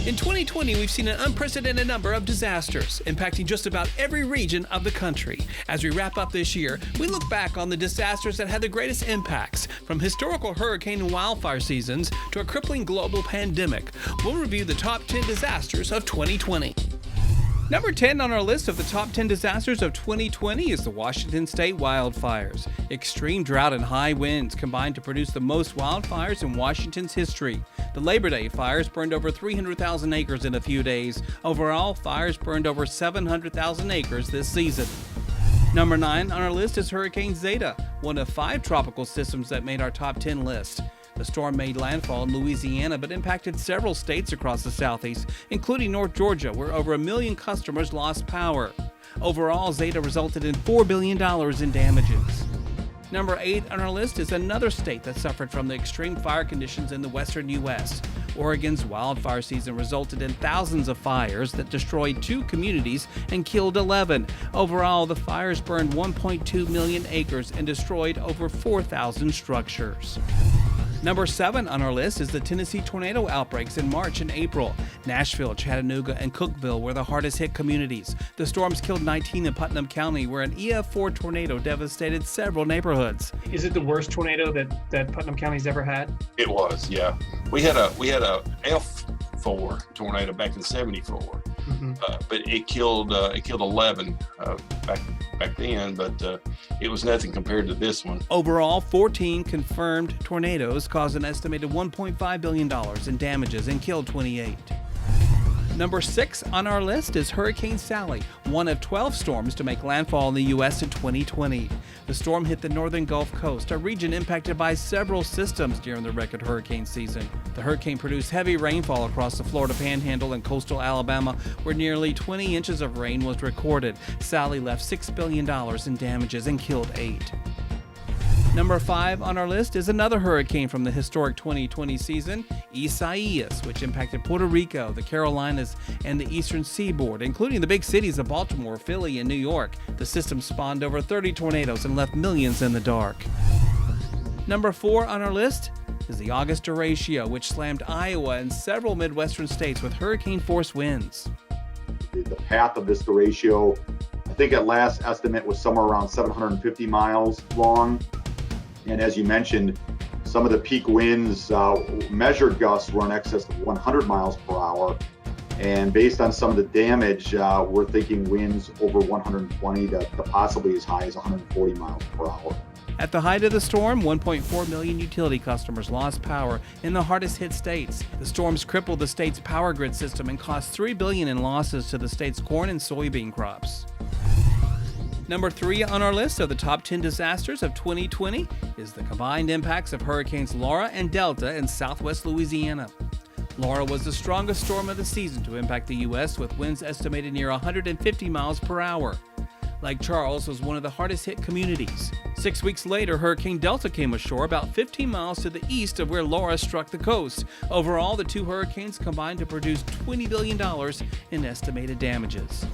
In 2020, we've seen an unprecedented number of disasters impacting just about every region of the country. As we wrap up this year, we look back on the disasters that had the greatest impacts, from historical hurricane and wildfire seasons to a crippling global pandemic. We'll review the top 10 disasters of 2020. Number 10 on our list of the top 10 disasters of 2020 is the Washington State wildfires. Extreme drought and high winds combined to produce the most wildfires in Washington's history. The Labor Day fires burned over 300,000 acres in a few days. Overall, fires burned over 700,000 acres this season. Number 9 on our list is Hurricane Zeta, one of 5 tropical systems that made our top 10 list. The storm made landfall in Louisiana but impacted several states across the southeast, including North Georgia, where over 1 million customers lost power. Overall, Zeta resulted in $4 billion in damages. Number 8 on our list is another state that suffered from the extreme fire conditions in the western U.S. Oregon's wildfire season resulted in thousands of fires that destroyed 2 communities and killed 11. Overall, the fires burned 1.2 million acres and destroyed over 4,000 structures. Number 7 on our list is the Tennessee tornado outbreaks in March and April. Nashville, Chattanooga, and Cookeville were the hardest hit communities. The storms killed 19 in Putnam County, where an EF4 tornado devastated several neighborhoods. Is it the worst tornado that Putnam County's ever had? It was, yeah. We had a F4 tornado back in '74, but it killed 11 back then, but it was nothing compared to this one. Overall, 14 confirmed tornadoes caused an estimated $1.5 billion in damages and killed 28. Number 6 on our list is Hurricane Sally, one of 12 storms to make landfall in the U.S. in 2020. The storm hit the northern Gulf Coast, a region impacted by several systems during the record hurricane season. The hurricane produced heavy rainfall across the Florida Panhandle and coastal Alabama, where nearly 20 inches of rain was recorded. Sally left $6 billion in damages and killed 8. Number 5 on our list is another hurricane from the historic 2020 season, Isaias, which impacted Puerto Rico, the Carolinas, and the eastern seaboard, including the big cities of Baltimore, Philly, and New York. The system spawned over 30 tornadoes and left millions in the dark. Number 4 on our list is the August Horatio, which slammed Iowa and several Midwestern states with hurricane-force winds. The path of this Horatio, I think at last estimate, was somewhere around 750 miles long. And as you mentioned, some of the peak winds, measured gusts were in excess of 100 miles per hour. And based on some of the damage, we're thinking winds over 120 to possibly as high as 140 miles per hour. At the height of the storm, 1.4 million utility customers lost power in the hardest hit states. The storms crippled the state's power grid system and cost $3 billion in losses to the state's corn and soybean crops. Number 3 on our list of the top 10 disasters of 2020 is the combined impacts of Hurricanes Laura and Delta in southwest Louisiana. Laura was the strongest storm of the season to impact the U.S., with winds estimated near 150 miles per hour. Lake Charles was one of the hardest hit communities. 6 weeks later, Hurricane Delta came ashore about 15 miles to the east of where Laura struck the coast. Overall, the 2 hurricanes combined to produce $20 billion in estimated damages.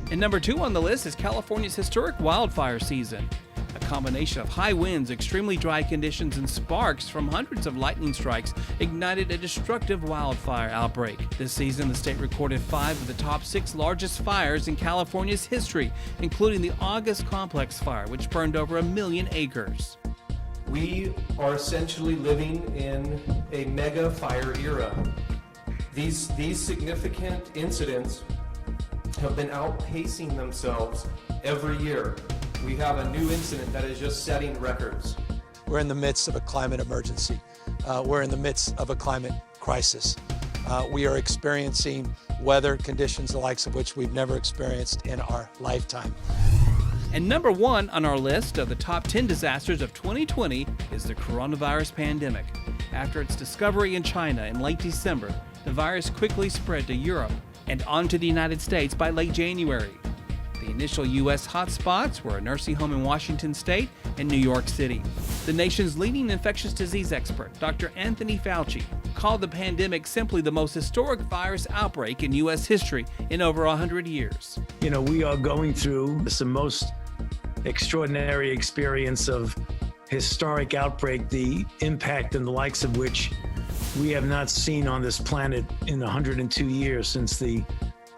And number 2 on the list is California's historic wildfire season. A combination of high winds, extremely dry conditions, and sparks from hundreds of lightning strikes ignited a destructive wildfire outbreak. This season, the state recorded 5 of the top 6 largest fires in California's history, including the August Complex Fire, which burned over 1 million acres. We are essentially living in a mega fire era. These significant incidents have been outpacing themselves every year. We have a new incident that is just setting records. We're in the midst of a climate emergency. We're in the midst of a climate crisis. We are experiencing weather conditions the likes of which we've never experienced in our lifetime. And number 1 on our list of the top 10 disasters of 2020 is the coronavirus pandemic. After its discovery in China in late December, the virus quickly spread to Europe and onto the United States by late January. The initial U.S. hotspots were a nursing home in Washington State and New York City. The nation's leading infectious disease expert, Dr. Anthony Fauci, called the pandemic simply the most historic virus outbreak in U.S. history in over 100 years. You know, we are going through the most extraordinary experience of historic outbreak, the impact and the likes of which we have not seen on this planet in 102 years since the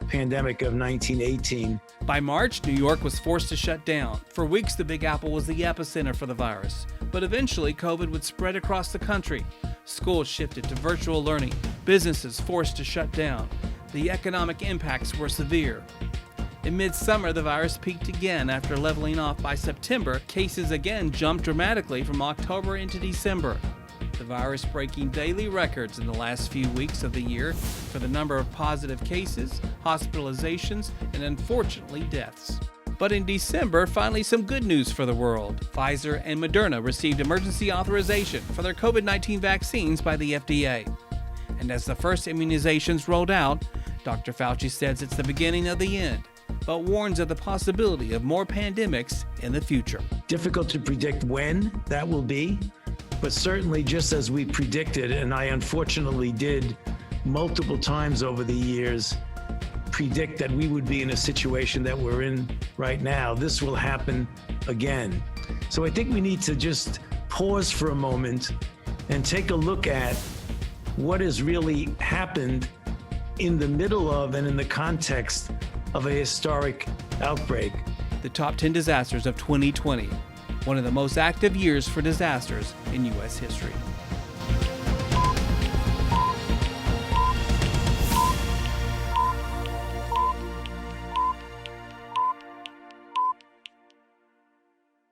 pandemic of 1918. By March, New York was forced to shut down. For weeks, the Big Apple was the epicenter for the virus. But eventually, COVID would spread across the country. Schools shifted to virtual learning, businesses forced to shut down. The economic impacts were severe. In midsummer, the virus peaked again after leveling off by September. Cases again jumped dramatically from October into December. The virus breaking daily records in the last few weeks of the year for the number of positive cases, hospitalizations, and unfortunately deaths. But in December, finally some good news for the world. Pfizer and Moderna received emergency authorization for their COVID-19 vaccines by the FDA. And as the first immunizations rolled out, Dr. Fauci says it's the beginning of the end, but warns of the possibility of more pandemics in the future. Difficult to predict when that will be, but certainly just as we predicted, and I unfortunately did multiple times over the years, predict that we would be in a situation that we're in right now. This will happen again. So I think we need to just pause for a moment and take a look at what has really happened in the middle of and in the context of a historic outbreak. The top 10 disasters of 2020, one of the most active years for disasters in U.S. history.